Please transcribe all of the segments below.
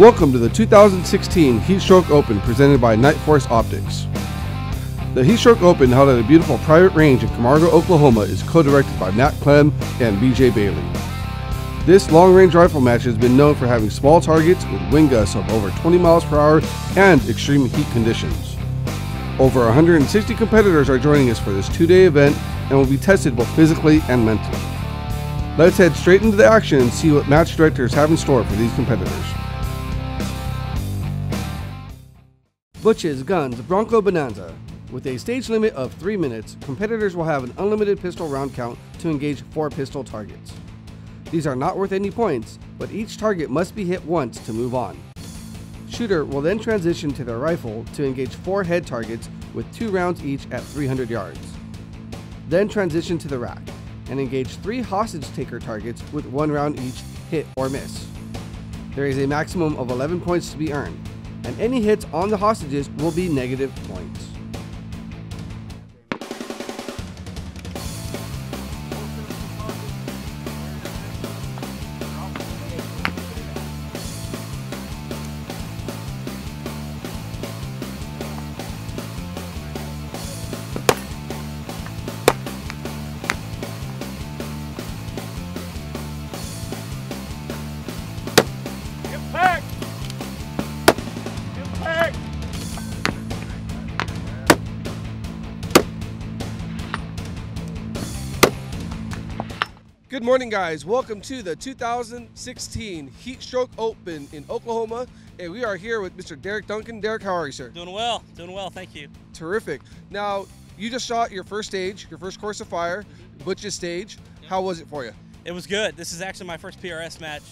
Welcome to the 2016 Heatstroke Open presented by Nightforce Optics. The Heatstroke Open, held at a beautiful private range in Camargo, Oklahoma, is co-directed by Clem and BJ Bailey. This long-range rifle match has been known for having small targets with wind gusts of over 20 miles per hour and extreme heat conditions. Over 160 competitors are joining us for this two-day event and will be tested both physically and mentally. Let's head straight into the action and see what match directors have in store for these competitors. Butch's Guns Bronco Bonanza. With a stage limit of 3 minutes, competitors will have an unlimited pistol round count to engage 4 pistol targets. These are not worth any points, but each target must be hit once to move on. Shooter will then transition to their rifle to engage 4 head targets with 2 rounds each at 300 yards. Then transition to the rack and engage 3 hostage taker targets with 1 round each, hit or miss. There is a maximum of 11 points to be earned, and any hits on the hostages will be negative points. Good morning, guys. Welcome to the 2016 Heatstroke Open in Oklahoma, and we are here with Mr. Derek Duncan. Derek, how are you, sir? Doing well, thank you. Terrific. Now, you just shot your first stage, your first course of fire, Butch's stage. How was it for you? It was good. This is actually my first PRS match,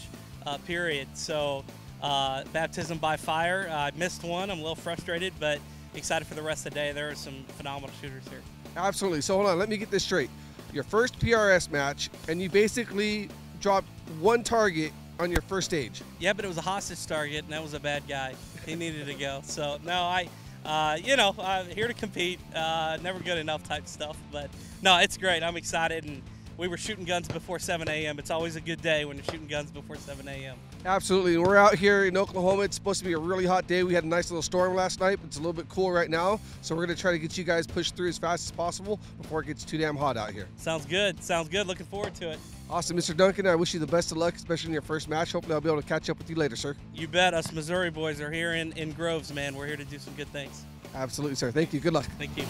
period. So, baptism by fire. I missed one. I'm a little frustrated, but excited for the rest of the day. There are some phenomenal shooters here. Absolutely. So, hold on. Let me get this straight. Your first PRS match, and you basically dropped 1 target on your first stage. Yeah, but it was a hostage target, and that was a bad guy. He needed to go. So, no, I'm here to compete. Never good enough type stuff. But, no, it's great. I'm excited, and we were shooting guns before 7 a.m. It's always a good day when you're shooting guns before 7 a.m. Absolutely. We're out here in Oklahoma. It's supposed to be a really hot day. We had a nice little storm last night, but it's a little bit cool right now. So we're going to try to get you guys pushed through as fast as possible before it gets too damn hot out here. Sounds good. Sounds good. Looking forward to it. Awesome. Mr. Duncan, I wish you the best of luck, especially in your first match. Hopefully I'll be able to catch up with you later, sir. You bet. Us Missouri boys are here in Groves, man. We're here to do some good things. Absolutely, sir. Thank you. Good luck. Thank you.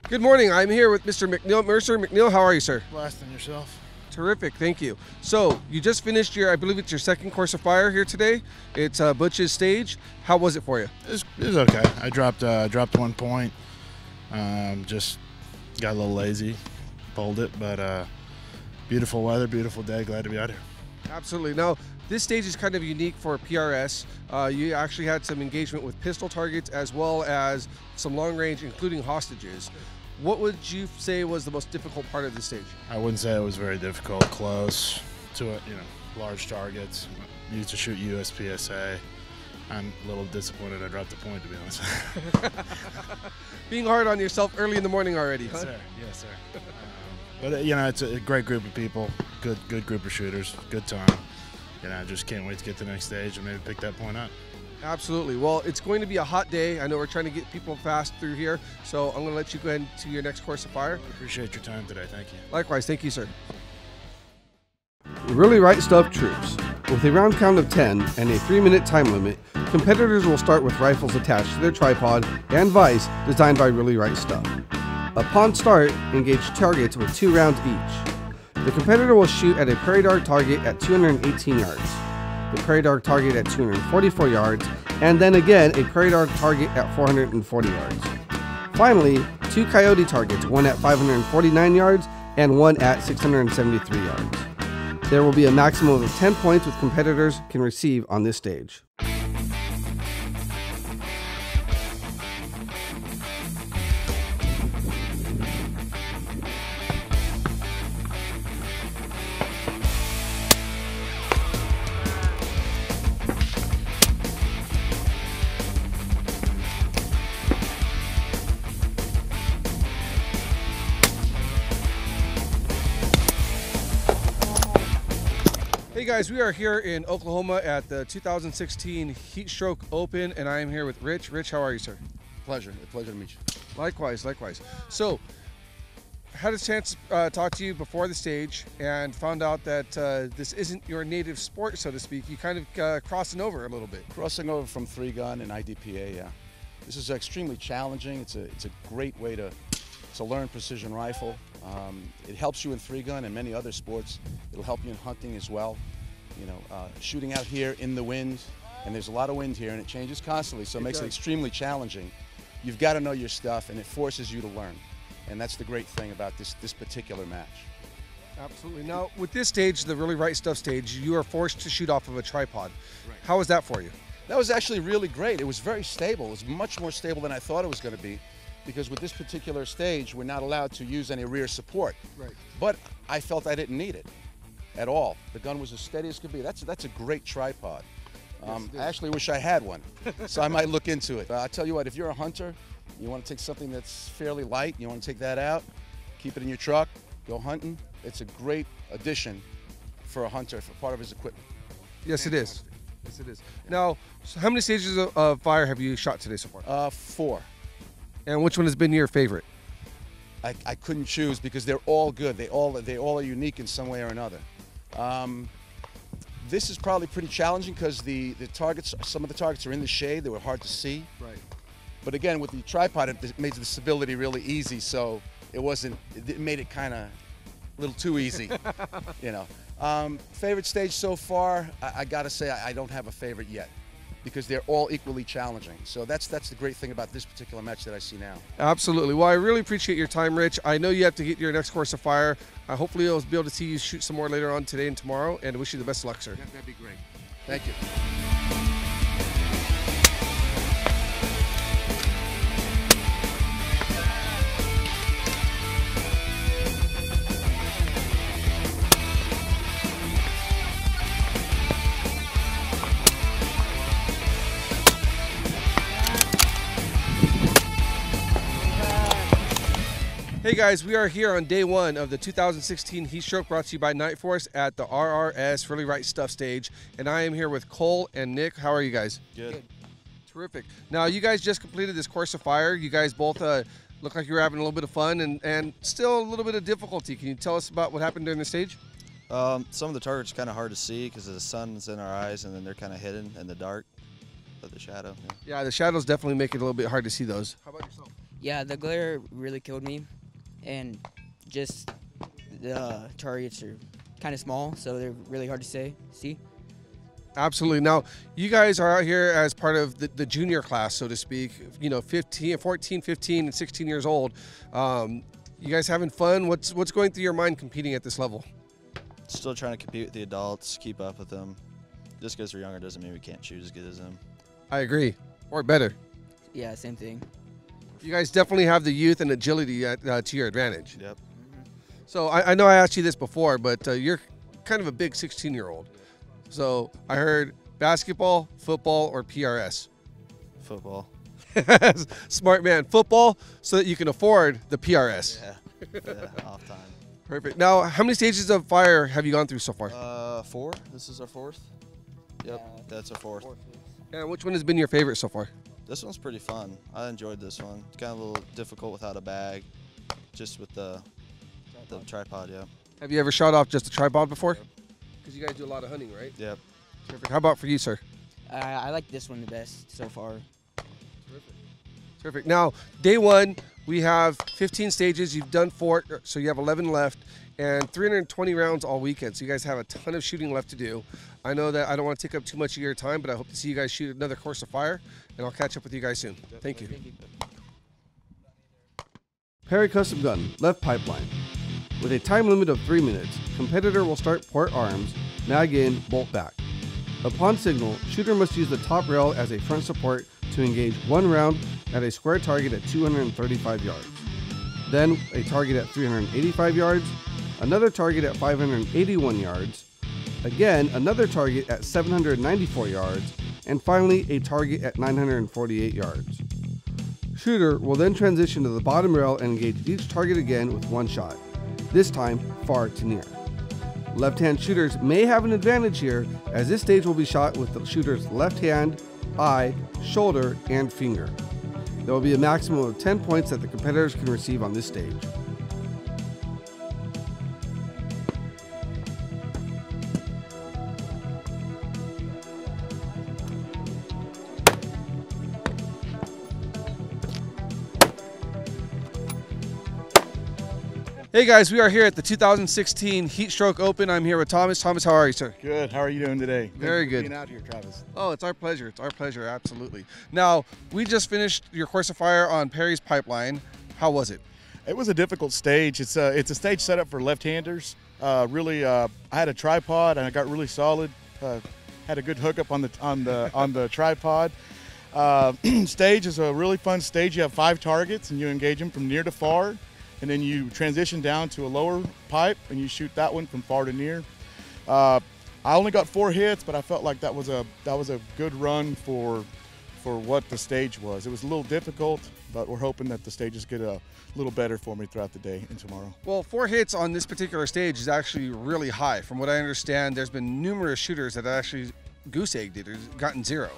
Good morning. I'm here with Mr. McNeil Mercer. McNeil, how are you, sir? Blasting yourself. Terrific. Thank you. So you just finished I believe it's your second course of fire here today. It's Butch's stage. How was it for you? It was okay. I dropped 1 point. Just got a little lazy, pulled it, but beautiful weather, beautiful day. Glad to be out here. Absolutely. Now, this stage is kind of unique for PRS. You actually had some engagement with pistol targets as well as some long range, including hostages. What would you say was the most difficult part of the stage? I wouldn't say it was very difficult. Close to it, large targets. Used to shoot USPSA. I'm a little disappointed I dropped the point, to be honest. Being hard on yourself early in the morning already, yes, huh? Sir. Yes, sir. But it's a great group of people. Good group of shooters. Good time. I just can't wait to get to the next stage and maybe pick that point up. Absolutely. Well, it's going to be a hot day. I know we're trying to get people fast through here, so I'm going to let you go ahead to your next course of fire. I appreciate your time today. Thank you. Likewise. Thank you, sir. Really Right Stuff Troops. With a round count of 10 and a 3-minute time limit, competitors will start with rifles attached to their tripod and vise designed by Really Right Stuff. Upon start, engage targets with 2 rounds each. The competitor will shoot at a prairie dog target at 218 yards, the prairie dog target at 244 yards, and then again a prairie dog target at 440 yards. Finally, 2 coyote targets, one at 549 yards and one at 673 yards. There will be a maximum of 10 points with competitors can receive on this stage. Hey guys, we are here in Oklahoma at the 2016 Heatstroke Open, and I am here with Rich. Rich, how are you, sir? Pleasure. A pleasure to meet you. Likewise, likewise. So, had a chance to talk to you before the stage and found out that this isn't your native sport, so to speak. You kind of crossing over a little bit. Crossing over from 3-gun and IDPA, yeah. This is extremely challenging. It's a great way to learn precision rifle. It helps you in 3-gun and many other sports. It'll help you in hunting as well. You know, shooting out here in the wind, and there's a lot of wind here, and it changes constantly, so it makes it extremely challenging. You've got to know your stuff, and it forces you to learn. And that's the great thing about this particular match. Absolutely. Now, with this stage, the Really Right Stuff stage, you are forced to shoot off of a tripod. Right. How was that for you? That was actually really great. It was very stable. It was much more stable than I thought it was going to be, because with this particular stage, we're not allowed to use any rear support. Right. But I felt I didn't need it at all. The gun was as steady as could be. That's a great tripod. I actually wish I had one, so I might look into it. I'll tell you what, if you're a hunter, you want to take something that's fairly light, you want to take that out, keep it in your truck, go hunting, it's a great addition for a hunter, for part of his equipment. Yes, it is. Yes, it is. Now, so how many stages of fire have you shot today so far? 4. And which one has been your favorite? I couldn't choose because they're all good. They all are unique in some way or another. This is probably pretty challenging because the targets, some of the targets are in the shade. They were hard to see. Right. But again, with the tripod, it made the stability really easy. So it made it kind of a little too easy, you know. Favorite stage so far, I gotta say I don't have a favorite yet, because they're all equally challenging. So that's the great thing about this particular match that I see now. Absolutely. Well, I really appreciate your time, Rich. I know you have to get your next course of fire. Hopefully I'll be able to see you shoot some more later on today and tomorrow, and wish you the best of luck, sir. Yeah, that'd be great. Thank you. Hey guys, we are here on day 1 of the 2016 Heatstroke, brought to you by Nightforce at the RRS Really Right Stuff stage. And I am here with Cole and Nick. How are you guys? Good. Terrific. Now, you guys just completed this course of fire. You guys both look like you were having a little bit of fun and still a little bit of difficulty. Can you tell us about what happened during the stage? Some of the targets are kind of hard to see because the sun's in our eyes, and then they're kind of hidden in the dark of the shadow. Yeah, the shadows definitely make it a little bit hard to see those. How about yourself? Yeah, the glare really killed me, and just the targets are kind of small, so they're really hard to see. Absolutely. Now, you guys are out here as part of the junior class, so to speak, you know, 14, 15, and 16 years old. You guys having fun? What's going through your mind competing at this level? Still trying to compete with the adults, keep up with them. Just because we're younger doesn't mean we can't shoot as good as them. I agree. Or better. Yeah, same thing. You guys definitely have the youth and agility to your advantage. Yep. So I know I asked you this before, but you're kind of a big 16-year-old. So I heard basketball, football, or PRS. Football. Smart man. Football so that you can afford the PRS. Yeah, off time. Perfect. Now, how many stages of fire have you gone through so far? 4. This is our 4th. Yep, that's our 4th. And which one has been your favorite so far? This one's pretty fun. I enjoyed this one. It's kind of a little difficult without a bag, just with the tripod, yeah. Have you ever shot off just a tripod before? Because you guys do a lot of hunting, right? Yep. Terrific. How about for you, sir? I like this one the best so far. Terrific. Now, day 1, we have 15 stages. You've done 4, so you have 11 left, and 320 rounds all weekend. So you guys have a ton of shooting left to do. I know that I don't want to take up too much of your time, but I hope to see you guys shoot another course of fire, and I'll catch up with you guys soon. Thank you. Perry Custom Gun, left pipeline. With a time limit of 3 minutes, competitor will start port arms, mag in, bolt back. Upon signal, shooter must use the top rail as a front support to engage 1 round at a square target at 235 yards. Then a target at 385 yards, another target at 581 yards, again another target at 794 yards, and finally a target at 948 yards. Shooter will then transition to the bottom rail and engage each target again with 1 shot, this time far to near. Left-hand shooters may have an advantage here, as this stage will be shot with the shooter's left hand, eye, shoulder, and finger. There will be a maximum of 10 points that the competitors can receive on this stage. Hey guys, we are here at the 2016 Heatstroke Open. I'm here with Thomas. Thomas, how are you, sir? Good. How are you doing today? Very good. Being out here, Travis. Oh, it's our pleasure. It's our pleasure, absolutely. Now, we just finished your course of fire on Perry's Pipeline. How was it? It was a difficult stage. It's a stage set up for left-handers. I had a tripod and I got really solid. Had a good hookup on the tripod. Stage is a really fun stage. You have 5 targets and you engage them from near to far. And then you transition down to a lower pipe and you shoot that one from far to near. I only got 4 hits, but I felt like that was a good run for what the stage was. It was a little difficult, but we're hoping that the stages get a little better for me throughout the day and tomorrow. Well, 4 hits on this particular stage is actually really high. From what I understand, there's been numerous shooters that actually goose-egged it or gotten 0.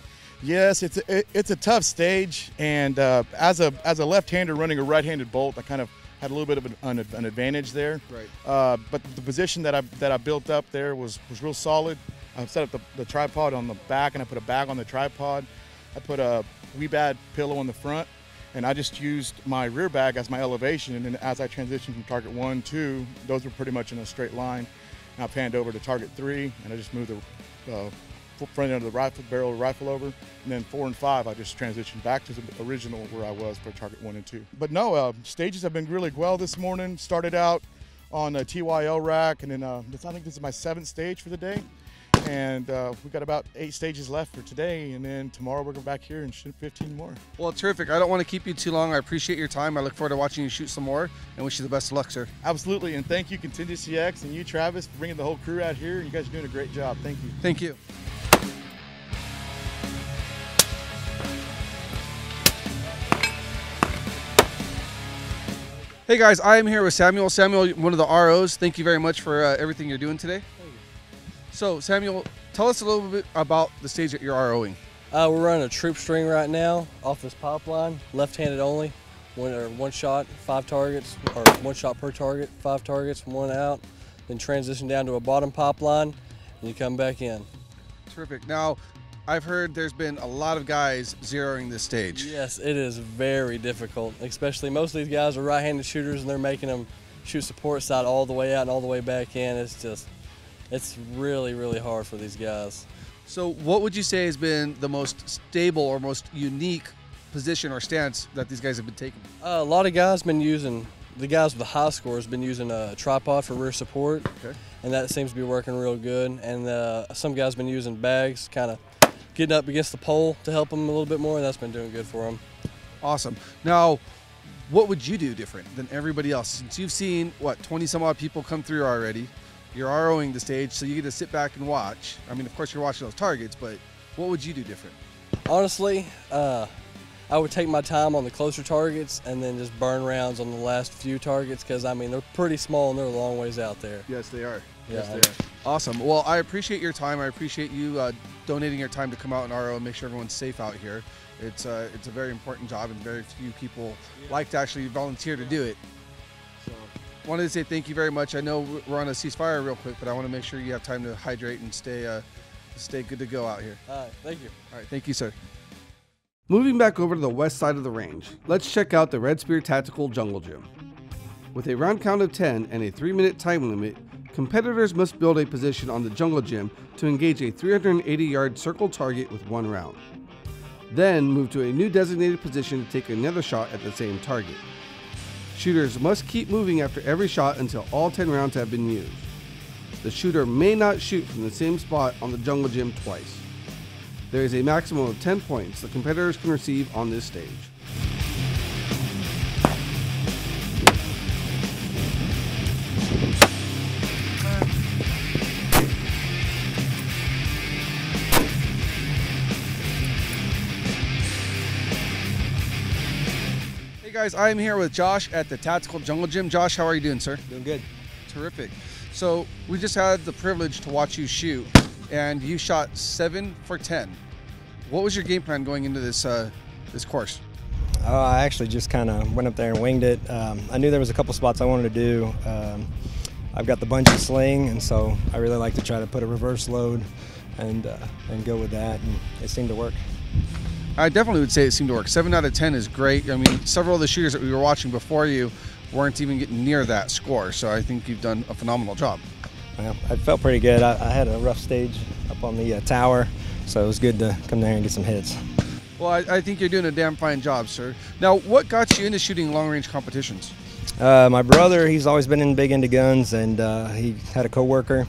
Yes, it's a tough stage, and as a left-hander running a right-handed bolt, I kind of had a little bit of an advantage there. Right. But the position that I built up there was real solid. I set up the tripod on the back, and I put a bag on the tripod. I put a wee bad pillow on the front, and I just used my rear bag as my elevation. And then as I transitioned from target 1, 2, those were pretty much in a straight line. And I panned over to target 3, and I just moved the front end of the rifle barrel rifle over, and then 4 and 5 I just transitioned back to the original where I was for target 1 and 2. But no, stages have been really well this morning. Started out on a TYL rack, and then I think this is my 7th stage for the day, and we got about 8 stages left for today, and then tomorrow we're going back here and shoot 15 more. Well, terrific. I don't want to keep you too long. I appreciate your time. I look forward to watching you shoot some more, and wish you the best of luck, sir. Absolutely, and thank you Contingency X and you, Travis, for bringing the whole crew out here. You guys are doing a great job. Thank you. Thank you. Hey guys, I am here with Samuel. Samuel, one of the ROs. Thank you very much for everything you're doing today. Thank you. So Samuel, tell us a little bit about the stage that you're ROing. We're running a troop string right now off this pipeline, left-handed only. One shot, 5 targets, or 1 shot per target, 5 targets, 1 out. Then transition down to a bottom pipeline, and you come back in. Terrific. Now, I've heard there's been a lot of guys zeroing this stage. Yes, it is very difficult, especially most of these guys are right-handed shooters and they're making them shoot support side all the way out and all the way back in. It's really, really hard for these guys. So what would you say has been the most stable or most unique position or stance that these guys have been taking? A lot of guys been using, the guys with the high scores been using a tripod for rear support. Okay. And that seems to be working real good. And some guys been using bags, kind of getting up against the pole to help them a little bit more, and that's been doing good for them. Awesome. Now, what would you do different than everybody else? Since you've seen, what, 20 some odd people come through already, you're ROing the stage, so you get to sit back and watch. I mean, of course you're watching those targets, but what would you do different? Honestly, I would take my time on the closer targets and then just burn rounds on the last few targets, because I mean, they're pretty small and they're a long ways out there. Yes, they are. Yeah, Yes, they are. Awesome. Well, I appreciate your time. I appreciate you donating your time to come out and RO and make sure everyone's safe out here. It's a very important job, and very few people like to actually volunteer to do it. So, wanted to say thank you very much. I know we're on a ceasefire real quick, but I want to make sure you have time to hydrate and stay good to go out here. All right, thank you. All right, thank you, sir. Moving back over to the west side of the range, let's check out the Red Spear Tactical Jungle Gym. With a round count of 10 and a 3-minute time limit, competitors must build a position on the jungle gym to engage a 380-yard circle target with 1 round. Then move to a new designated position to take another shot at the same target. Shooters must keep moving after every shot until all 10 rounds have been used. The shooter may not shoot from the same spot on the jungle gym twice. There is a maximum of 10 points the competitors can receive on this stage. Hey guys, I am here with Josh at the Tactical Jungle Gym. Josh, how are you doing, sir? Doing good. Terrific. So we just had the privilege to watch you shoot, and you shot 7 for 10. What was your game plan going into this this course? I actually just kind of went up there and winged it. I knew there was a couple spots I wanted to do. I've got the bungee sling, and so I really like to try to put a reverse load and go with that, and it seemed to work. I definitely would say it seemed to work. 7 out of 10 is great. I mean, several of the shooters that we were watching before you weren't even getting near that score, so I think you've done a phenomenal job. Well, I felt pretty good. I had a rough stage up on the tower, so it was good to come there and get some hits. Well, I think you're doing a damn fine job, sir. Now, what got you into shooting long-range competitions? My brother, he's always been big into guns, and he had a coworker.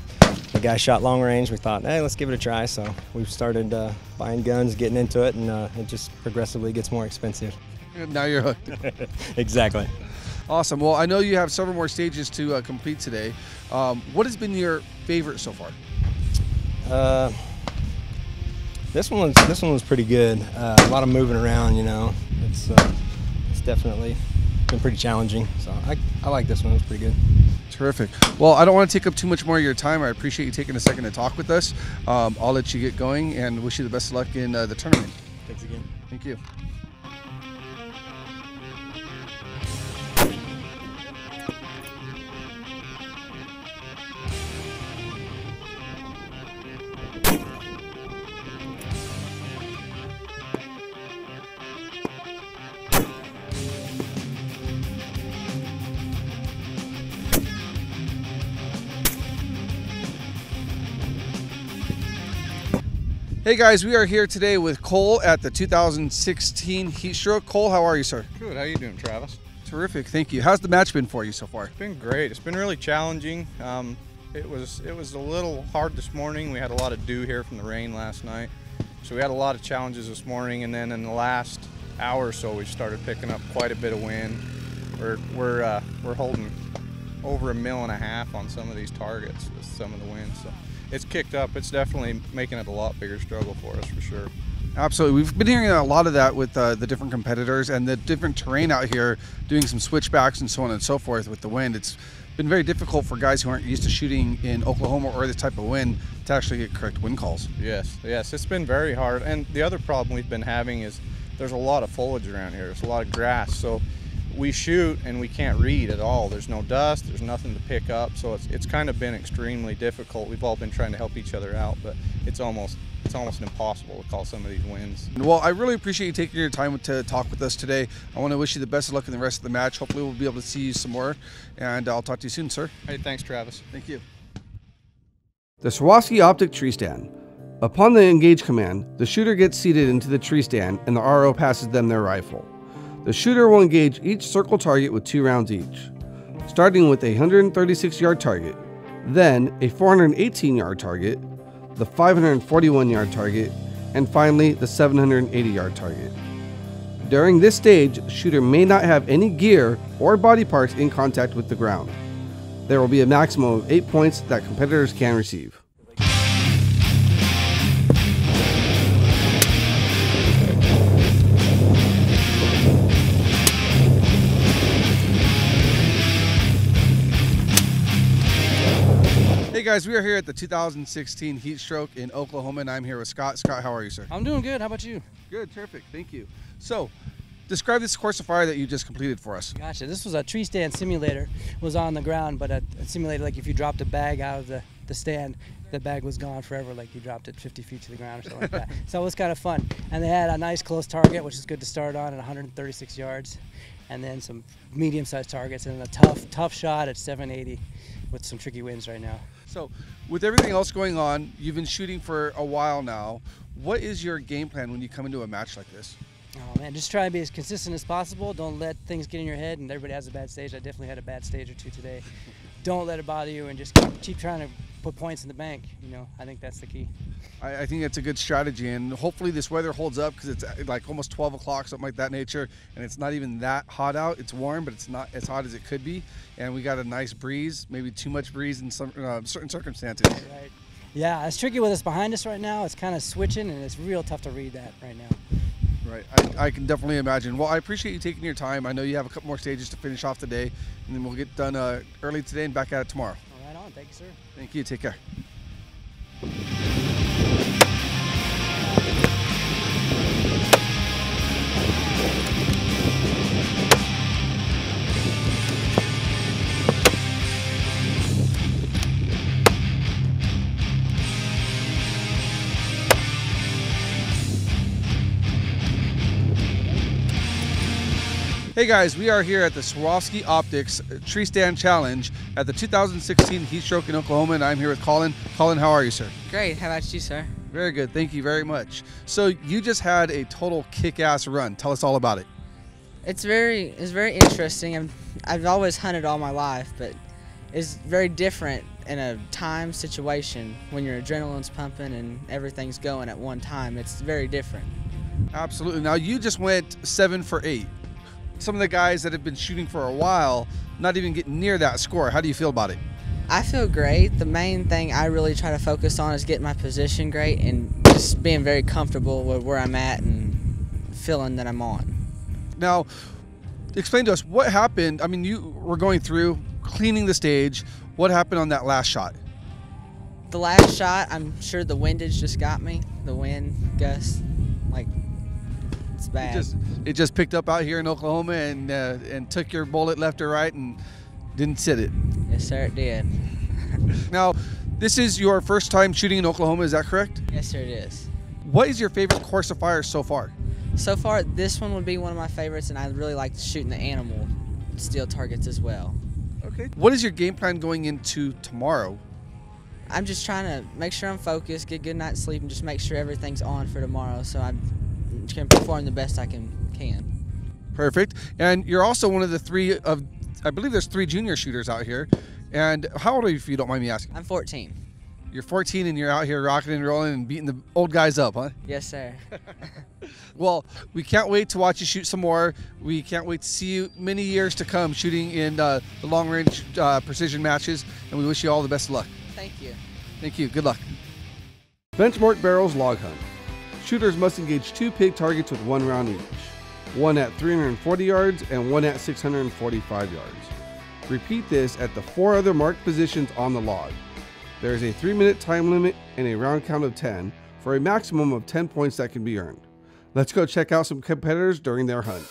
The guy shot long range. We thought, hey, let's give it a try. So we started buying guns, getting into it, and it just progressively gets more expensive. Now you're hooked. Exactly. Awesome. Well, I know you have several more stages to complete today. What has been your favorite so far? This one was pretty good. A lot of moving around, you know. It's definitely been pretty challenging. So I like this one. It was pretty good. Terrific. Well, I don't want to take up too much more of your time. I appreciate you taking a second to talk with us. I'll let you get going and wish you the best of luck in the tournament. Thanks again. Thank you. Hey guys, we are here today with Cole at the 2016 Heatstroke. Cole, how are you, sir? Good. How you doing, Travis? Terrific, thank you. How's the match been for you so far? It's been great. It's been really challenging. It was a little hard this morning. We had a lot of dew here from the rain last night, so we had a lot of challenges this morning. And then in the last hour or so, we started picking up quite a bit of wind. We're holding over 1.5 mil on some of these targets with some of the wind. So it's kicked up. It's definitely making it a lot bigger struggle for us, for sure. Absolutely. We've been hearing a lot of that with the different competitors and the different terrain out here, doing some switchbacks and so on and so forth with the wind. It's been very difficult for guys who aren't used to shooting in Oklahoma or this type of wind to actually get correct wind calls. Yes, it's been very hard. And the other problem we've been having is there's a lot of foliage around here. There's a lot of grass. So we shoot and we can't read at all. There's no dust, there's nothing to pick up, so it's kind of been extremely difficult. We've all been trying to help each other out, but it's almost impossible to call some of these wins. Well, I really appreciate you taking your time to talk with us today. I want to wish you the best of luck in the rest of the match. Hopefully we'll be able to see you some more, and I'll talk to you soon, sir. Hey, thanks, Travis. Thank you. The Swarovski Optic Tree Stand. Upon the engage command, the shooter gets seated into the tree stand and the RO passes them their rifle. The shooter will engage each circle target with 2 rounds each, starting with a 136-yard target, then a 418-yard target, the 541-yard target, and finally the 780-yard target. During this stage, the shooter may not have any gear or body parts in contact with the ground. There will be a maximum of 8 points that competitors can receive. Hey guys, we are here at the 2016 Heatstroke in Oklahoma, and I'm here with Scott. Scott, how are you, sir? I'm doing good. How about you? Good, terrific. Thank you. So, describe this course of fire that you just completed for us. Gotcha. This was a tree stand simulator. It was on the ground, but it simulated like if you dropped a bag out of the stand, the bag was gone forever, like you dropped it 50 feet to the ground or something like that. So it was kind of fun. And they had a nice close target, which is good to start on at 136 yards, and then some medium-sized targets, and a tough shot at 780 with some tricky winds right now. So, with everything else going on, you've been shooting for a while now. What is your game plan when you come into a match like this? Oh man, just try to be as consistent as possible. Don't let things get in your head, and everybody has a bad stage. I definitely had a bad stage or two today. Don't let it bother you, and just keep trying to put points in the bank. You know, I think that's the key. I think that's a good strategy, and hopefully this weather holds up, because it's like almost 12 o'clock, something like that nature, and it's not even that hot out. It's warm, but it's not as hot as it could be, and we got a nice breeze, maybe too much breeze in some certain circumstances. Right. Yeah, it's tricky with us behind us right now. It's kind of switching, and it's real tough to read that right now. Right, I can definitely imagine. Well, I appreciate you taking your time. I know you have a couple more stages to finish off the day, and then we'll get done early today and back at it tomorrow. All right on, thank you. you, sir. Thank you. Take care. Hey guys, we are here at the Swarovski Optics Tree Stand Challenge at the 2016 Heatstroke in Oklahoma, and I'm here with Colin. Colin, how are you, sir? Great. How about you, sir? Very good. Thank you very much. So you just had a total kick-ass run. Tell us all about it. It's very interesting. I've always hunted all my life, but it's very different in a time situation when your adrenaline's pumping and everything's going at one time. It's very different. Absolutely. Now you just went 7 for 8. Some of the guys that have been shooting for a while, not even getting near that score. How do you feel about it? I feel great. The main thing I really try to focus on is getting my position great and just being very comfortable with where I'm at and feeling that I'm on. Now, explain to us what happened. I mean, you were going through, cleaning the stage. What happened on that last shot? The last shot, I'm sure the windage just got me. The wind, gusts, like, it's bad. It just picked up out here in Oklahoma and took your bullet left or right and didn't sit it. Yes, sir, it did. Now, this is your first time shooting in Oklahoma, is that correct? Yes, sir, it is. What is your favorite course of fire so far? So far, this one would be one of my favorites, and I really like shooting the animal steel targets as well. Okay. What is your game plan going into tomorrow? I'm just trying to make sure I'm focused, get a good night's sleep, and just make sure everything's on for tomorrow so I can perform the best I can. Perfect. And you're also one of the 3 of, I believe there's 3 junior shooters out here. And how old are you, if you don't mind me asking? I'm 14. You're 14 and you're out here rocking and rolling and beating the old guys up, huh? Yes, sir. Well, we can't wait to watch you shoot some more. We can't wait to see you many years to come shooting in the long-range precision matches, and we wish you all the best of luck. Thank you. Thank you. Good luck. Benchmark Barrels Log Hunt. Shooters must engage 2 pig targets with 1 round each. 1 at 340 yards and 1 at 645 yards. Repeat this at the 4 other marked positions on the log. There is a 3-minute time limit and a round count of 10 for a maximum of 10 points that can be earned. Let's go check out some competitors during their hunt.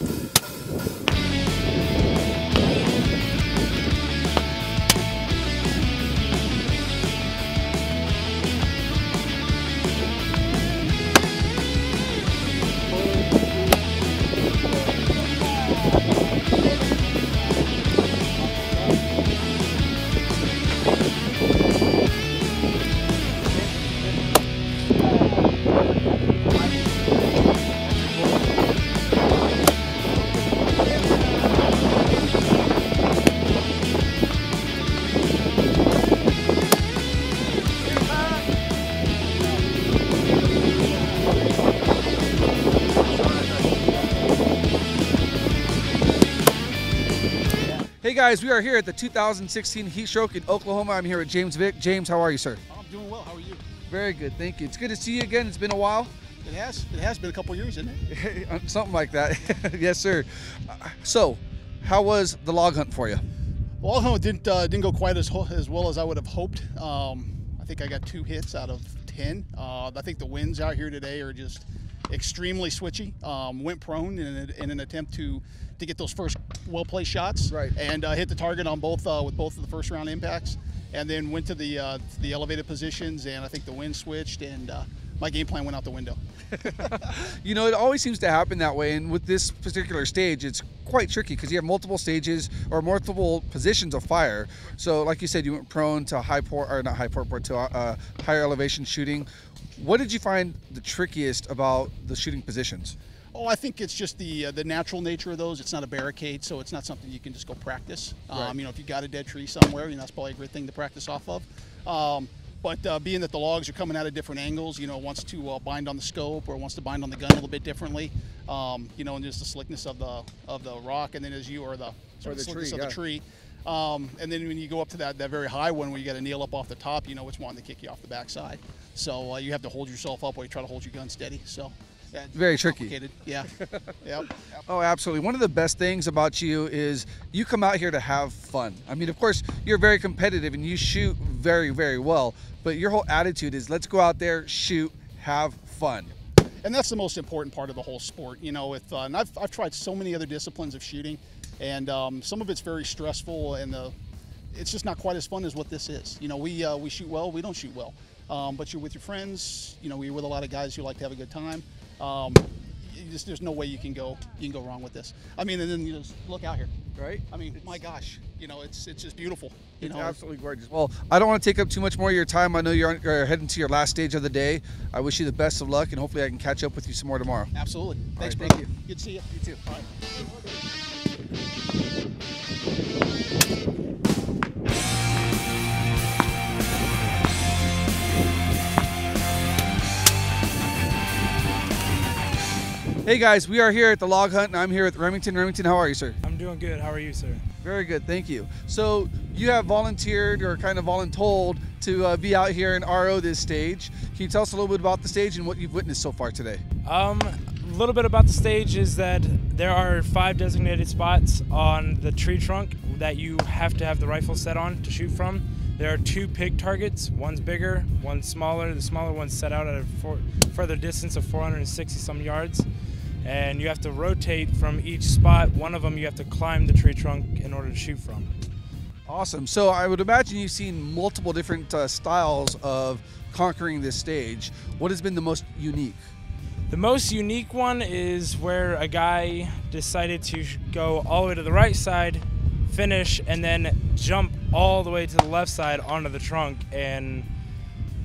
Hey guys, we are here at the 2016 Heatstroke in Oklahoma. I'm here with James Vick. James, how are you, sir? I'm doing well. How are you? Very good, thank you. It's good to see you again. It's been a while. It has been a couple years, isn't it? Something like that. Yes, sir. So, how was the log hunt for you? The log hunt didn't go quite as well as I would have hoped. I think I got 2 hits out of 10. I think the winds out here today are just extremely switchy. Went prone in an attempt to get those first well-placed shots, right, and hit the target on both with both of the first round impacts, and then went to the elevated positions, and I think the wind switched, and my game plan went out the window. You know, it always seems to happen that way, and with this particular stage, it's quite tricky because you have multiple stages or multiple positions of fire. So, like you said, you went prone to high port, or not high port, but to higher elevation shooting. What did you find the trickiest about the shooting positions? Oh, I think it's just the natural nature of those. It's not a barricade, so it's not something you can just go practice. Right. You know, if you got a dead tree somewhere, you know, that's probably a great thing to practice off of. But being that the logs are coming out at different angles, you know, wants to bind on the scope or wants to bind on the gun a little bit differently, you know, and just the slickness of the rock, and then as you, or the slickness of the tree. And then when you go up to that very high one where you got to nail up off the top, you know it's wanting to kick you off the backside. So you have to hold yourself up while you try to hold your gun steady. So Yeah, it's very tricky. complicated. Yeah. Yep. Oh, absolutely. One of the best things about you is you come out here to have fun. I mean, of course, you're very competitive and you shoot very, very well, but your whole attitude is let's go out there, shoot, have fun. And that's the most important part of the whole sport. You know, and I've tried so many other disciplines of shooting, and some of it's very stressful, and it's just not quite as fun as what this is. You know, we shoot well, we don't shoot well, but you're with your friends. You know, you're with a lot of guys who like to have a good time. There's no way you can go wrong with this. I mean, and then you just look out here, right? I mean, my gosh, you know, it's just beautiful. It's absolutely gorgeous. Well, I don't want to take up too much more of your time. I know you're heading to your last stage of the day. I wish you the best of luck, and hopefully I can catch up with you some more tomorrow. Absolutely. Thanks, right, brother. thank you. Good to see you. You too. All right. Hey guys, we are here at the log hunt, and I'm here with Remington. Remington, how are you, sir? I'm doing good. How are you, sir? Very good, thank you. So you have volunteered or kind of voluntold to be out here and RO this stage. Can you tell us a little bit about the stage and what you've witnessed so far today? A little bit about the stage is that there are 5 designated spots on the tree trunk that you have to have the rifle set on to shoot from. There are 2 pig targets. One's bigger, one's smaller. The smaller one's set out at a further distance of 460 some yards. And you have to rotate from each spot. One of them you have to climb the tree trunk in order to shoot from. Awesome. So I would imagine you've seen multiple different styles of conquering this stage. What has been the most unique? The most unique one is where a guy decided to go all the way to the right side, finish, and then jump all the way to the left side onto the trunk and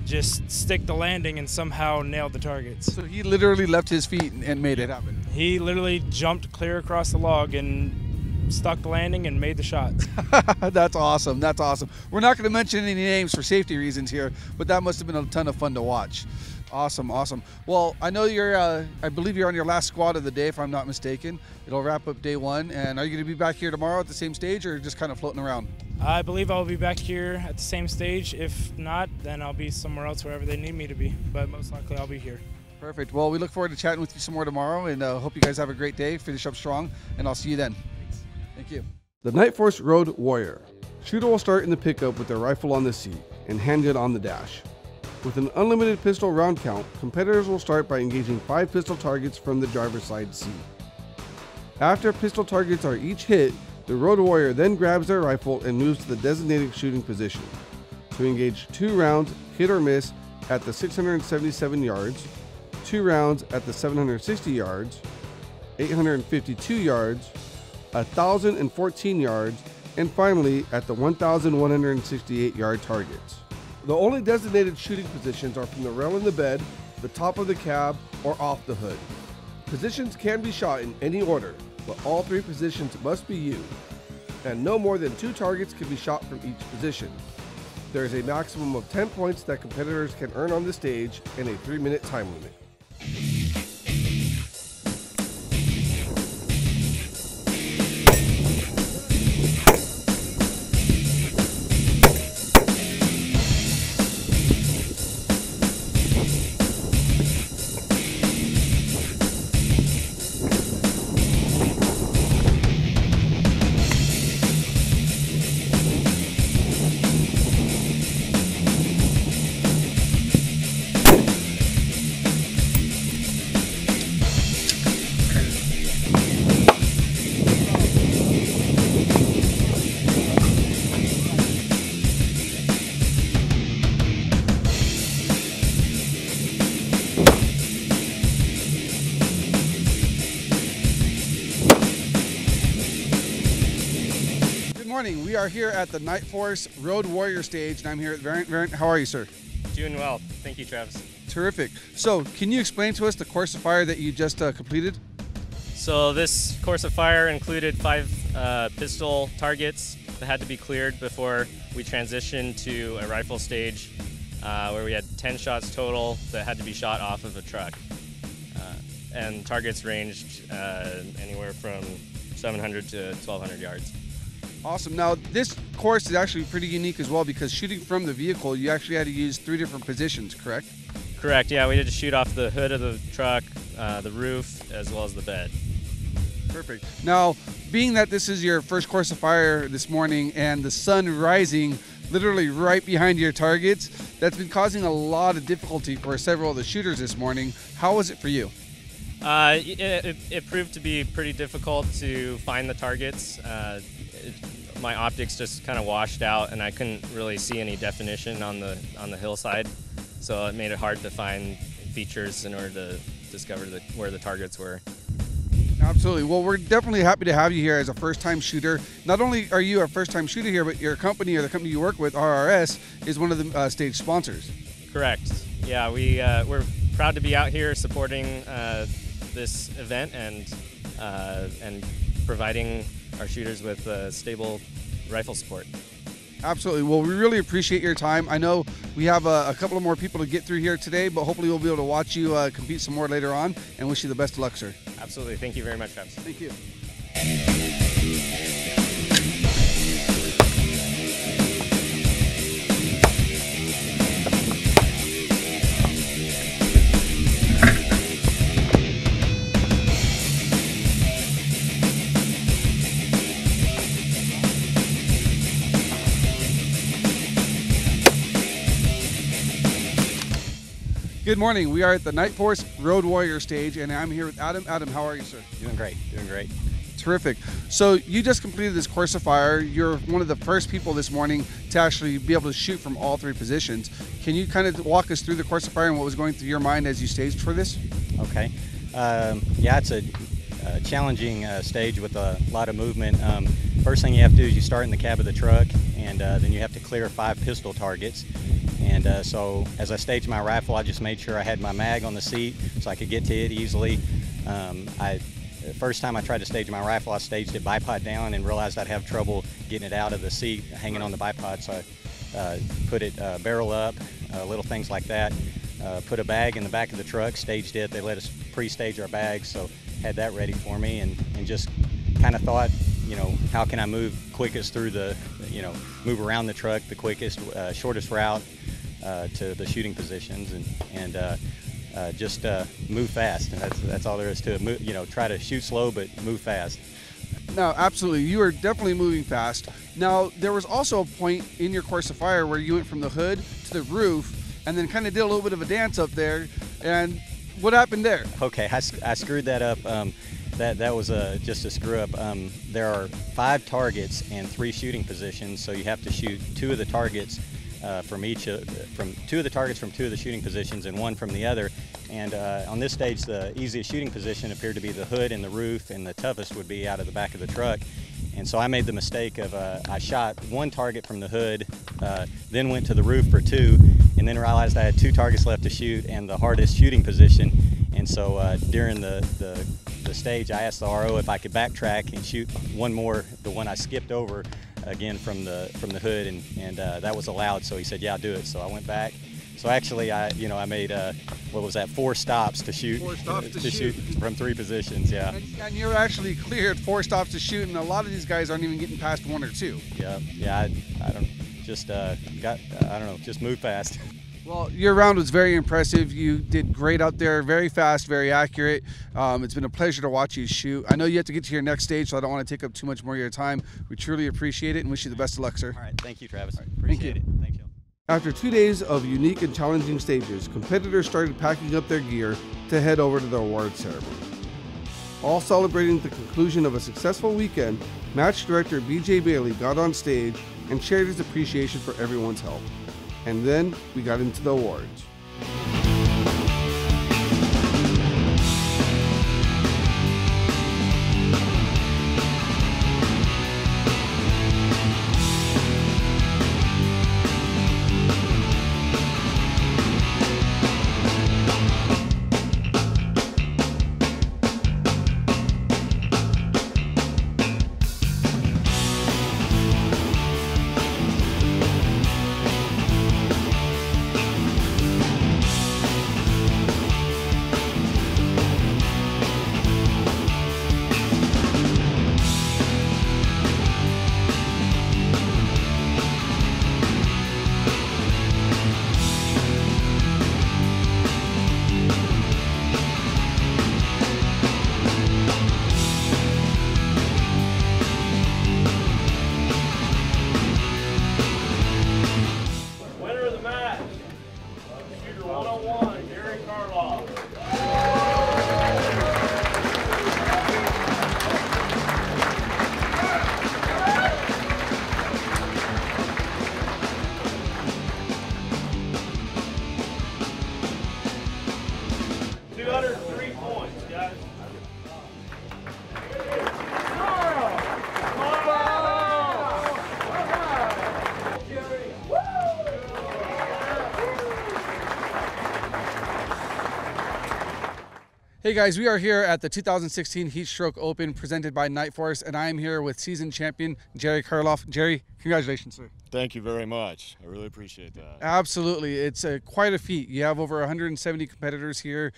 just stick the landing and somehow nailed the targets. So he literally left his feet and made it happen. He literally jumped clear across the log and stuck the landing and made the shots. That's awesome. That's awesome. We're not going to mention any names for safety reasons here, but that must have been a ton of fun to watch. Awesome, awesome. Well, I know you're, I believe you're on your last squad of the day, if I'm not mistaken. It'll wrap up day 1. And are you going to be back here tomorrow at the same stage, or just kind of floating around? I believe I'll be back here at the same stage. If not, then I'll be somewhere else, wherever they need me to be. But most likely I'll be here. Perfect. Well, we look forward to chatting with you some more tomorrow, and hope you guys have a great day. Finish up strong, and I'll see you then. Thanks. Thank you. The Nightforce Road Warrior. Shooter will start in the pickup with their rifle on the seat and handgun on the dash. With an unlimited pistol round count, competitors will start by engaging 5 pistol targets from the driver's side seat. After pistol targets are each hit, the Road Warrior then grabs their rifle and moves to the designated shooting position to engage 2 rounds hit or miss at the 677 yards, 2 rounds at the 760 yards, 852 yards, 1,014 yards, and finally at the 1,168 yard targets. The only designated shooting positions are from the rail in the bed, the top of the cab, or off the hood. Positions can be shot in any order, but all 3 positions must be used, and no more than 2 targets can be shot from each position. There is a maximum of 10 points that competitors can earn on the stage and a 3-minute time limit. We are here at the Nightforce Road Warrior stage, and I'm here with Variant. Variant, how are you, sir? Doing well. Thank you, Travis. Terrific. So, can you explain to us the course of fire that you just completed? So this course of fire included 5 pistol targets that had to be cleared before we transitioned to a rifle stage where we had 10 shots total that had to be shot off of a truck. And targets ranged anywhere from 700 to 1,200 yards. Awesome. Now, this course is actually pretty unique as well because shooting from the vehicle, you actually had to use 3 different positions, correct? Correct, yeah. We had to shoot off the hood of the truck, the roof, as well as the bed. Perfect. Now, being that this is your first course of fire this morning and the sun rising literally right behind your targets, that's been causing a lot of difficulty for several of the shooters this morning. How was it for you? It proved to be pretty difficult to find the targets. My optics just kind of washed out, and I couldn't really see any definition on the hillside, so it made it hard to find features in order to discover where the targets were. Absolutely. Well, we're definitely happy to have you here as a first-time shooter. Not only are you a first-time shooter here, but your company, or the company you work with, RRS, is one of the stage sponsors. Correct. Yeah, we're proud to be out here supporting this event and providing our shooters with stable rifle support. Absolutely. Well, we really appreciate your time. I know we have a couple of more people to get through here today, but hopefully we'll be able to watch you compete some more later on, and wish you the best of luck, sir. Absolutely. Thank you very much, Travis. Thank you. Good morning. We are at the Nightforce Road Warrior stage, and I'm here with Adam. Adam, how are you, sir? Doing great, doing great. Terrific. So you just completed this course of fire. You're one of the first people this morning to actually be able to shoot from all three positions. Can you kind of walk us through the course of fire and what was going through your mind as you staged for this? Okay. Yeah, it's a challenging stage with a lot of movement. First thing you have to do is you start in the cab of the truck, and then you have to clear 5 pistol targets. And so as I staged my rifle, I just made sure I had my mag on the seat so I could get to it easily. The first time I tried to stage my rifle, I staged it bipod down and realized I'd have trouble getting it out of the seat hanging on the bipod, so I put it barrel up, little things like that. Put a bag in the back of the truck, staged it. They let us pre-stage our bags, so had that ready for me, and just kind of thought, you know, how can I move quickest through the, you know, move around the truck the quickest, shortest route to the shooting positions, and just move fast. And that's all there is to it. You know, try to shoot slow but move fast. No, absolutely. You are definitely moving fast. Now, there was also a point in your course of fire where you went from the hood to the roof and then kind of did a little bit of a dance up there. And what happened there? Okay, I screwed that up. That was just a screw up. There are 5 targets and 3 shooting positions, so you have to shoot 2 of the targets from 2 of the targets from 2 of the shooting positions and 1 from the other. And on this stage, the easiest shooting position appeared to be the hood and the roof, and the toughest would be out of the back of the truck. And so I made the mistake of I shot 1 target from the hood, then went to the roof for 2, and then realized I had 2 targets left to shoot and the hardest shooting position. And so during the stage, I asked the RO if I could backtrack and shoot 1 more, the one I skipped over again from the hood, and that was allowed. So he said, "Yeah, I'll do it." So I went back. So actually, I made what was that, 4 stops to shoot. 4 stops to shoot from 3 positions. Yeah. And you're actually cleared 4 stops to shoot, and a lot of these guys aren't even getting past 1 or 2. Yeah. Yeah. I don't just I don't know. Just move fast. Well, your round was very impressive. You did great out there, very fast, very accurate. It's been a pleasure to watch you shoot. I know you have to get to your next stage, so I don't want to take up too much more of your time. We truly appreciate it and wish you the best of luck, sir. All right, thank you, Travis. Right, appreciate it. Thank you. After 2 days of unique and challenging stages, competitors started packing up their gear to head over to the award ceremony. All celebrating the conclusion of a successful weekend, match director BJ Bailey got on stage and shared his appreciation for everyone's help. And then we got into the awards. guys, we are here at the 2016 Heatstroke Open presented by Nightforce, and I am here with seasoned champion Jerry Karloff. Jerry, congratulations, sir. Thank you very much. I really appreciate that. Absolutely. It's quite a feat. You have over 170 competitors here,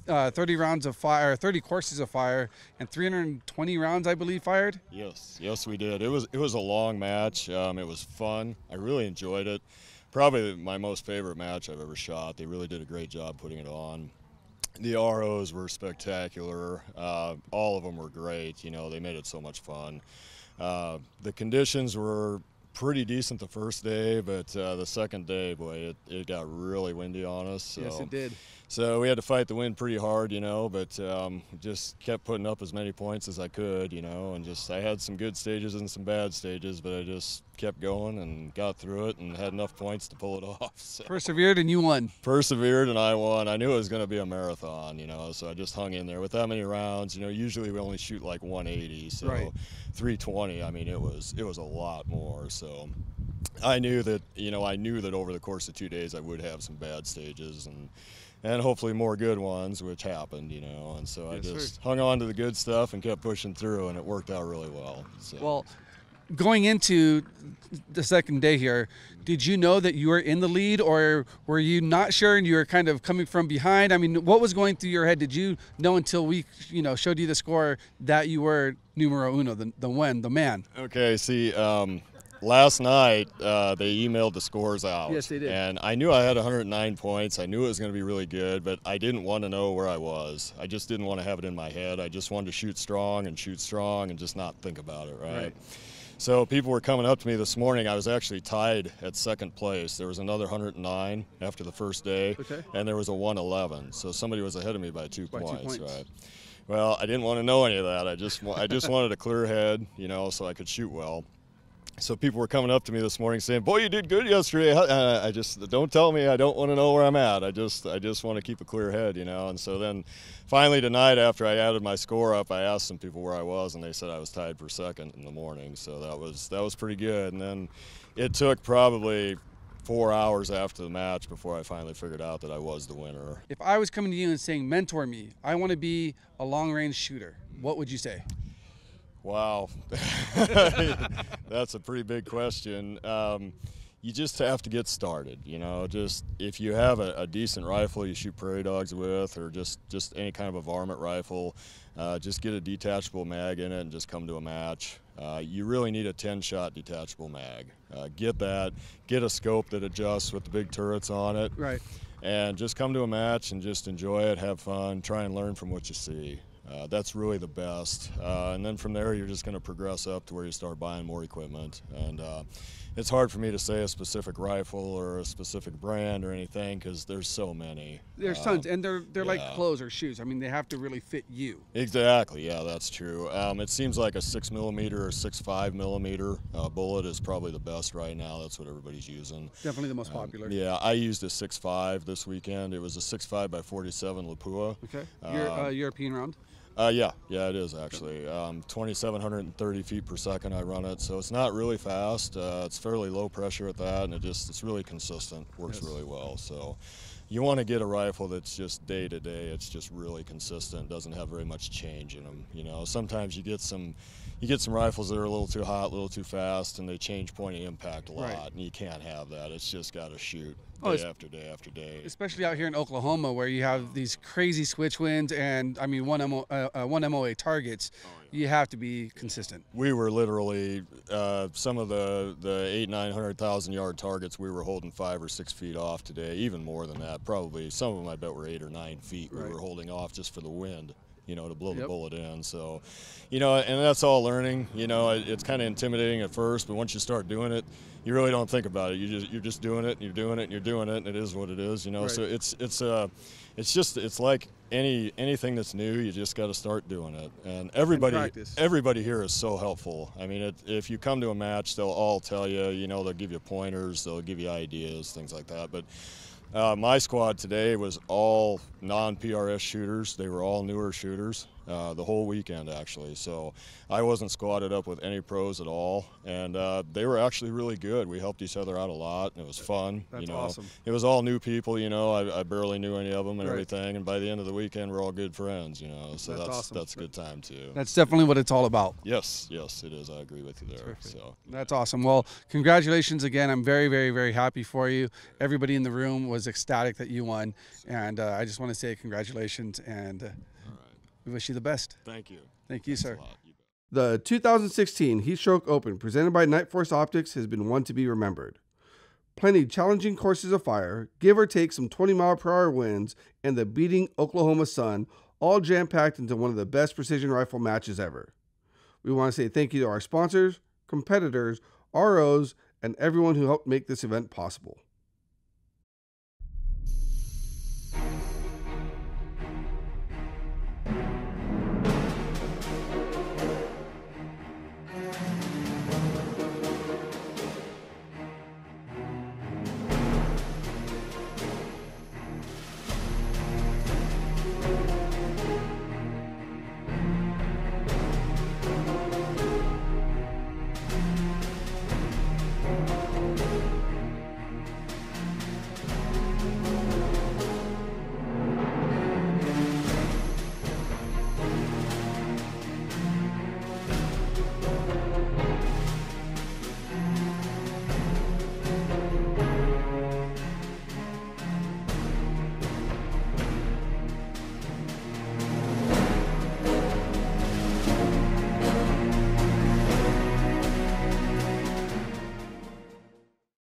30 rounds of fire, 30 courses of fire, and 320 rounds, I believe, fired? Yes, we did. It was a long match. It was fun. I really enjoyed it. Probably my most favorite match I've ever shot. They really did a great job putting it on. The ROs were spectacular. All of them were great. You know, they made it so much fun. The conditions were pretty decent the first day, but the second day, boy, it got really windy on us. So. Yes, it did. So we had to fight the wind pretty hard, you know, but just kept putting up as many points as I could, you know, and I had some good stages and some bad stages, but I just kept going and got through it and had enough points to pull it off. So. Persevered and you won. Persevered and I won. I knew it was going to be a marathon, you know, so I just hung in there with that many rounds. You know, usually we only shoot like 180, so right. 320, I mean, it was a lot more. So I knew that, you know, over the course of 2 days I would have some bad stages and hopefully more good ones, which happened, you know, and so I just hung on to the good stuff and kept pushing through, and it worked out really well. So. Well, going into the second day here, did you know that you were in the lead, or were you not sure and you were kind of coming from behind? I mean, what was going through your head? Did you know until we, you know, showed you the score that you were numero uno, the man? Okay, see, last night, they emailed the scores out. Yes, they did. And I knew I had 109 points. I knew it was going to be really good, but I didn't want to know where I was. I just didn't want to have it in my head. I just wanted to shoot strong and just not think about it, right? So people were coming up to me this morning. I was actually tied at second place. There was another 109 after the first day, and there was a 111. So somebody was ahead of me by 2 points, right? Well, I didn't want to know any of that. I just wanted a clear head, you know, so I could shoot well. So people were coming up to me this morning saying, "Boy, you did good yesterday." I just, don't tell me. I don't want to know where I'm at. I just want to keep a clear head, you know. And so then finally tonight, after I added my score up, I asked some people where I was, and they said I was tied for second in the morning. So that was pretty good. And then it took probably 4 hours after the match before I finally figured out that I was the winner. If I was coming to you and saying, "Mentor me, I want to be a long-range shooter," what would you say? Wow, that's a pretty big question. You just have to get started, you know. Just if you have a decent rifle you shoot prairie dogs with, or just any kind of a varmint rifle, just get a detachable mag in it and just come to a match. You really need a 10-shot detachable mag. Get that. Get a scope that adjusts with the big turrets on it. Right. And just come to a match and just enjoy it, have fun, try and learn from what you see. That's really the best. And then from there, you're just going to progress up to where you start buying more equipment. And it's hard for me to say a specific rifle or a specific brand or anything because there's so many. There's tons, and they're like clothes or shoes. I mean, they have to really fit you. Exactly. Yeah, that's true. It seems like a 6mm or 6.5mm bullet is probably the best right now. That's what everybody's using. Definitely the most popular. Yeah, I used a 6.5 this weekend. It was a 6.5x47 Hooah. Okay. European round? Yeah, it is actually. 2,730 feet per second I run it, so it's not really fast. It's fairly low pressure at that, and it's really consistent. Works really well. So you want to get a rifle that's just day to day. It's just really consistent. Doesn't have very much change in them. You know, sometimes you get some rifles that are a little too hot, a little too fast, and they change point of impact a lot, and you can't have that. It's just got to shoot day after day after day. Especially out here in Oklahoma, where you have these crazy switch winds and, I mean, one MOA targets. You have to be consistent. We were literally some of the 800,000-900,000 yard targets we were holding 5 or 6 feet off today. Even more than that, probably some of them I bet were 8 or 9 feet. We were holding off just for the wind, you know, to blow the bullet in. So, you know, and that's all learning. You know, it's kind of intimidating at first, but once you start doing it, you really don't think about it. You're just doing it, and you're doing it, and you're doing it, and it is what it is. You know, so it's like anything that's new. You just got to start doing it, and everybody here is so helpful. I mean, if you come to a match, they'll all tell you. You know, they'll give you pointers, they'll give you ideas, things like that. But my squad today was all non-PRS shooters. They were all newer shooters. the whole weekend actually. So I wasn't squatted up with any pros at all, and they were actually really good. We helped each other out a lot, and it was fun. That's you know, awesome. It was all new people, you know. I barely knew any of them and Right. everything, and by the end of the weekend, we're all good friends, you know. So That's that's awesome. that's a good time too. That's definitely what it's all about. Yes, yes, it is. I agree with you there. So That's awesome. Well, congratulations again. I'm very, very, very happy for you. Everybody in the room was ecstatic that you won, and I just want to say congratulations, and we wish you the best. Thank you. Thank you, Thanks sir. a lot. The 2016 Heatstroke Open presented by Nightforce Optics has been one to be remembered. Plenty challenging courses of fire, give or take some 20-mile-per-hour winds, and the beating Oklahoma sun, all jam-packed into one of the best precision rifle matches ever. We want to say thank you to our sponsors, competitors, ROs, and everyone who helped make this event possible.